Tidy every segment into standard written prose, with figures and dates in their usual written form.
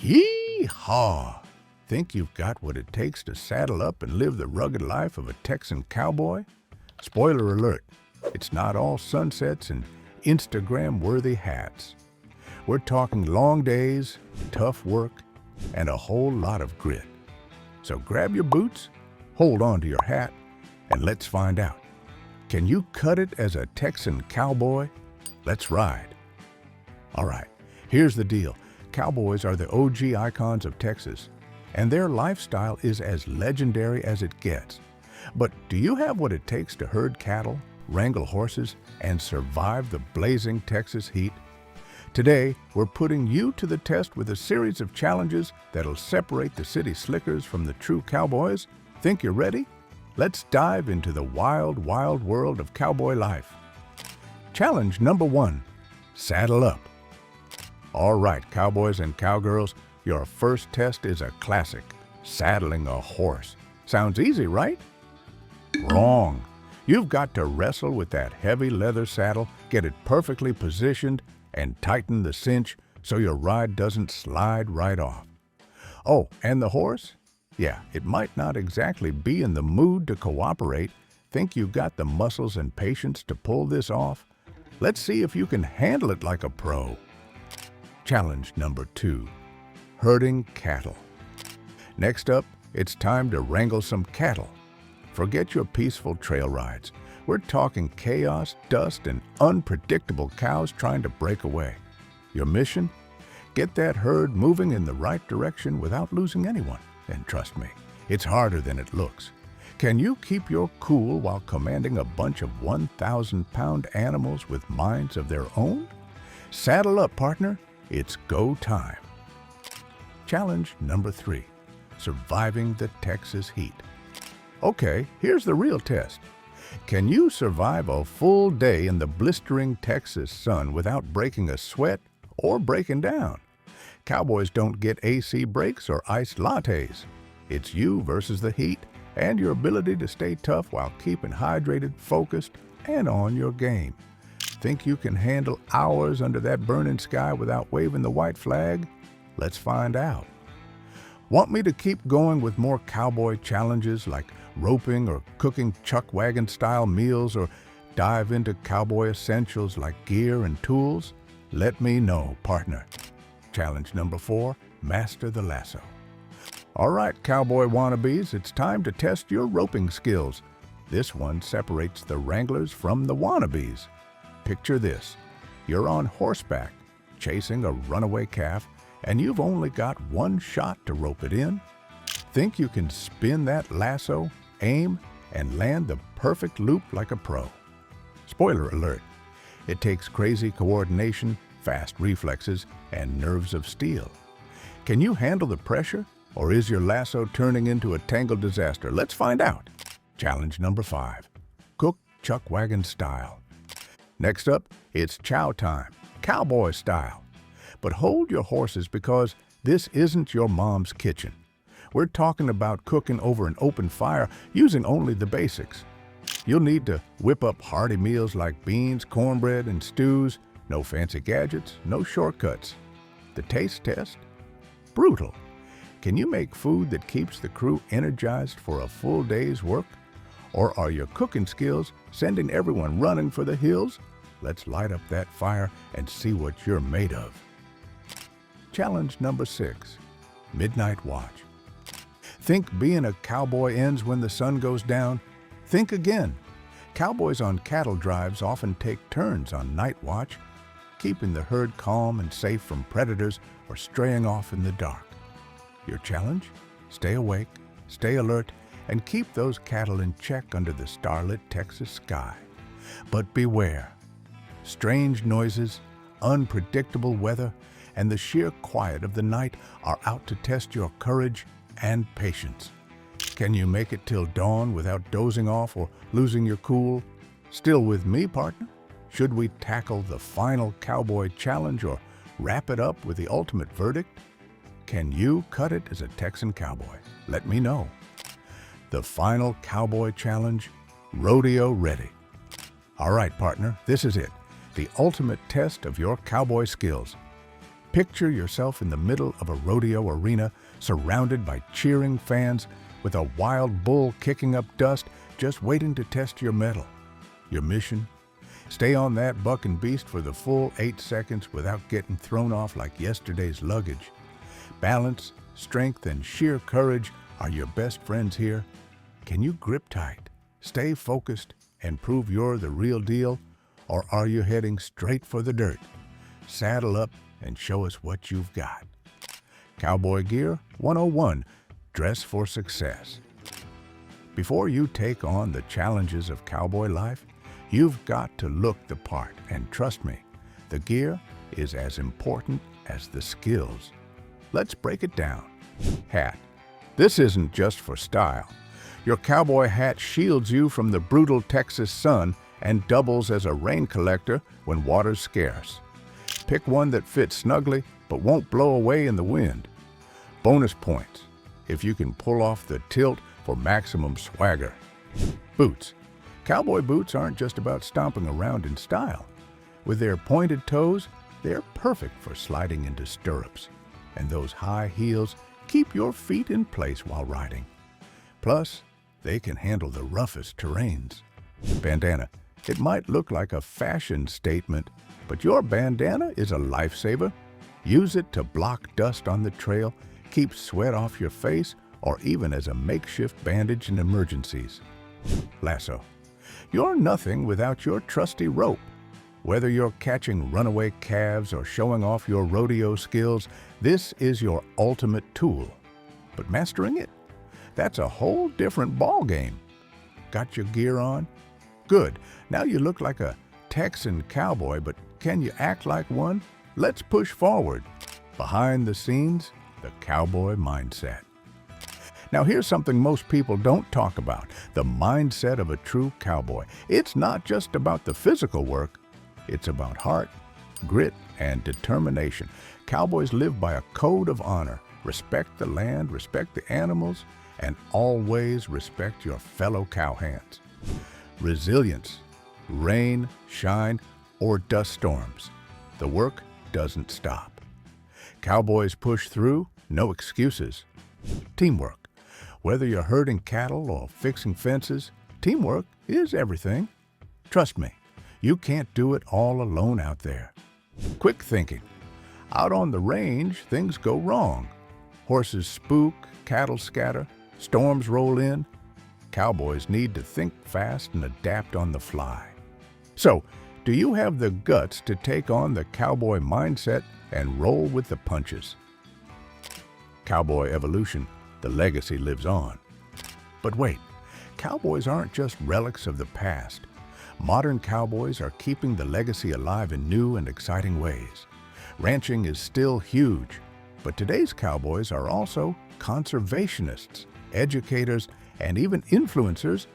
Yee-haw! Think you've got what it takes to saddle up and live the rugged life of a Texan cowboy? Spoiler alert, it's not all sunsets and Instagram-worthy hats. We're talking long days, tough work, and a whole lot of grit. So grab your boots, hold on to your hat, and let's find out. Can you cut it as a Texan cowboy? Let's ride. All right, here's the deal. Cowboys are the OG icons of Texas, and their lifestyle is as legendary as it gets. But do you have what it takes to herd cattle, wrangle horses, and survive the blazing Texas heat? Today, we're putting you to the test with a series of challenges that'll separate the city slickers from the true cowboys. Think you're ready? Let's dive into the wild, wild world of cowboy life. Challenge number 1, saddle up. All right, cowboys and cowgirls, your first test is a classic, saddling a horse. Sounds easy, right? Wrong. You've got to wrestle with that heavy leather saddle, get it perfectly positioned, and tighten the cinch so your ride doesn't slide right off. Oh, and the horse? Yeah, it might not exactly be in the mood to cooperate. Think you got the muscles and patience to pull this off? Let's see if you can handle it like a pro. Challenge number 2, herding cattle. Next up, it's time to wrangle some cattle. Forget your peaceful trail rides. We're talking chaos, dust, and unpredictable cows trying to break away. Your mission? Get that herd moving in the right direction without losing anyone. And trust me, it's harder than it looks. Can you keep your cool while commanding a bunch of 1,000-pound animals with minds of their own? Saddle up, partner. It's go time. Challenge number 3, surviving the Texas heat. Okay, here's the real test. Can you survive a full day in the blistering Texas sun without breaking a sweat or breaking down? Cowboys don't get AC breaks or iced lattes. It's you versus the heat and your ability to stay tough while keeping hydrated, focused, and on your game. Think you can handle hours under that burning sky without waving the white flag? Let's find out. Want me to keep going with more cowboy challenges like roping or cooking chuck wagon style meals, or dive into cowboy essentials like gear and tools? Let me know, partner. Challenge number 4, master the lasso. All right, cowboy wannabes, it's time to test your roping skills. This one separates the wranglers from the wannabes. Picture this. You're on horseback, chasing a runaway calf, and you've only got one shot to rope it in. Think you can spin that lasso, aim, and land the perfect loop like a pro? Spoiler alert, it takes crazy coordination, fast reflexes, and nerves of steel. Can you handle the pressure, or is your lasso turning into a tangled disaster? Let's find out. Challenge number 5, cook chuck wagon style. Next up, it's chow time, cowboy style. But hold your horses, because this isn't your mom's kitchen. We're talking about cooking over an open fire using only the basics. You'll need to whip up hearty meals like beans, cornbread, and stews. No fancy gadgets, no shortcuts. The taste test? Brutal. Can you make food that keeps the crew energized for a full day's work? Or are your cooking skills sending everyone running for the hills? Let's light up that fire and see what you're made of. Challenge number 6, midnight watch. Think being a cowboy ends when the sun goes down? Think again. Cowboys on cattle drives often take turns on night watch, keeping the herd calm and safe from predators or straying off in the dark. Your challenge? Stay awake, stay alert, and keep those cattle in check under the starlit Texas sky. But beware. Strange noises, unpredictable weather, and the sheer quiet of the night are out to test your courage and patience. Can you make it till dawn without dozing off or losing your cool? Still with me, partner? Should we tackle the final cowboy challenge or wrap it up with the ultimate verdict? Can you cut it as a Texan cowboy? Let me know. The final cowboy challenge, rodeo ready. All right, partner, this is it. The ultimate test of your cowboy skills. Picture yourself in the middle of a rodeo arena, surrounded by cheering fans, with a wild bull kicking up dust, just waiting to test your mettle. Your mission? Stay on that bucking beast for the full 8 seconds without getting thrown off like yesterday's luggage. Balance, strength, and sheer courage are your best friends here. Can you grip tight, stay focused, and prove you're the real deal? Or are you heading straight for the dirt? Saddle up and show us what you've got. Cowboy Gear 101, Dress for Success. Before you take on the challenges of cowboy life, you've got to look the part, and trust me, the gear is as important as the skills. Let's break it down. Hat. This isn't just for style. Your cowboy hat shields you from the brutal Texas sun and doubles as a rain collector when water's scarce. Pick one that fits snugly but won't blow away in the wind. Bonus points if you can pull off the tilt for maximum swagger. Boots. Cowboy boots aren't just about stomping around in style. With their pointed toes, they're perfect for sliding into stirrups. And those high heels keep your feet in place while riding. Plus, they can handle the roughest terrains. Bandana. It might look like a fashion statement, but your bandana is a lifesaver. Use it to block dust on the trail, keep sweat off your face, or even as a makeshift bandage in emergencies. Lasso. You're nothing without your trusty rope. Whether you're catching runaway calves or showing off your rodeo skills, this is your ultimate tool. But mastering it? That's a whole different ballgame. Got your gear on? Good. Now you look like a Texan cowboy, but can you act like one? Let's push forward. Behind the scenes, the cowboy mindset. Now here's something most people don't talk about, the mindset of a true cowboy. It's not just about the physical work, it's about heart, grit, and determination. Cowboys live by a code of honor. Respect the land, respect the animals, and always respect your fellow cowhands. Resilience. Rain, shine, or dust storms. The work doesn't stop. Cowboys push through, no excuses. Teamwork. Whether you're herding cattle or fixing fences, teamwork is everything. Trust me, you can't do it all alone out there. Quick thinking. Out on the range, things go wrong. Horses spook, cattle scatter, storms roll in. Cowboys need to think fast and adapt on the fly. So, do you have the guts to take on the cowboy mindset and roll with the punches? Cowboy evolution. The legacy lives on. But wait, cowboys aren't just relics of the past. Modern cowboys are keeping the legacy alive in new and exciting ways. Ranching is still huge, but today's cowboys are also conservationists, educators, and even influencers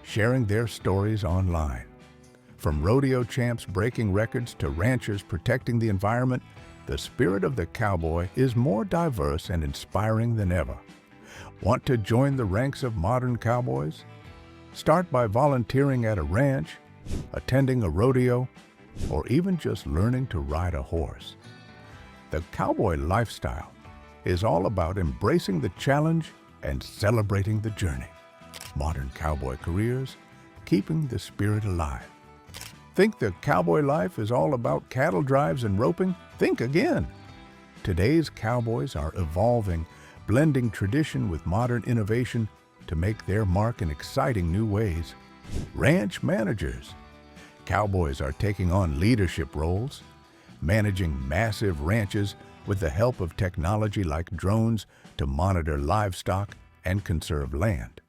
sharing their stories online. From rodeo champs breaking records to ranchers protecting the environment, the spirit of the cowboy is more diverse and inspiring than ever. Want to join the ranks of modern cowboys? Start by volunteering at a ranch, attending a rodeo, or even just learning to ride a horse. The cowboy lifestyle is all about embracing the challenge and celebrating the journey. Modern cowboy careers, keeping the spirit alive. Think the cowboy life is all about cattle drives and roping? Think again. Today's cowboys are evolving, blending tradition with modern innovation to make their mark in exciting new ways. Ranch managers. Cowboys are taking on leadership roles, managing massive ranches with the help of technology like drones to monitor livestock and conserve land.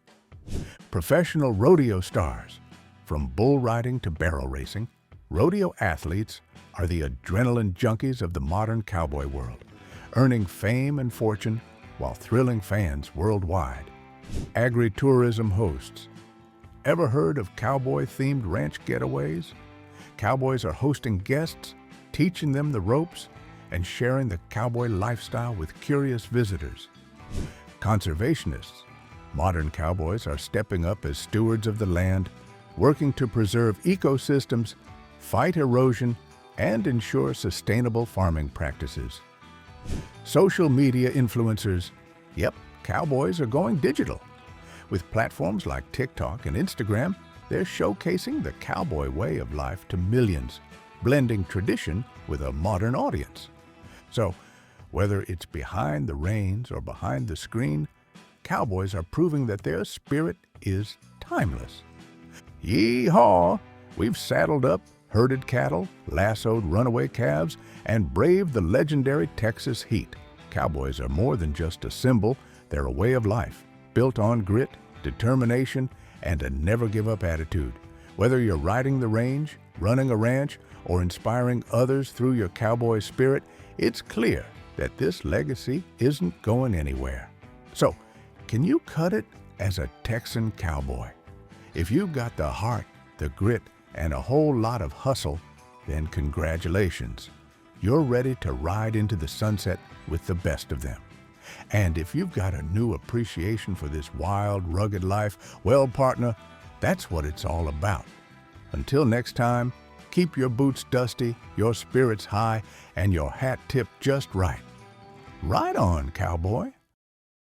Professional rodeo stars. From bull riding to barrel racing, rodeo athletes are the adrenaline junkies of the modern cowboy world, earning fame and fortune while thrilling fans worldwide. Agritourism hosts. Ever heard of cowboy-themed ranch getaways? Cowboys are hosting guests, teaching them the ropes, and sharing the cowboy lifestyle with curious visitors. Conservationists. Modern cowboys are stepping up as stewards of the land, working to preserve ecosystems, fight erosion, and ensure sustainable farming practices. Social media influencers. Yep, cowboys are going digital. With platforms like TikTok and Instagram, they're showcasing the cowboy way of life to millions, blending tradition with a modern audience. So, whether it's behind the reins or behind the screen, cowboys are proving that their spirit is timeless. Yee-haw! We've saddled up, herded cattle, lassoed runaway calves, and braved the legendary Texas heat. Cowboys are more than just a symbol, they're a way of life, built on grit, determination, and a never-give-up attitude. Whether you're riding the range, running a ranch, or inspiring others through your cowboy spirit, it's clear that this legacy isn't going anywhere. So, can you cut it as a Texan cowboy? If you've got the heart, the grit, and a whole lot of hustle, then congratulations. You're ready to ride into the sunset with the best of them. And if you've got a new appreciation for this wild, rugged life, well, partner, that's what it's all about. Until next time, keep your boots dusty, your spirits high, and your hat tipped just right. Ride on, cowboy.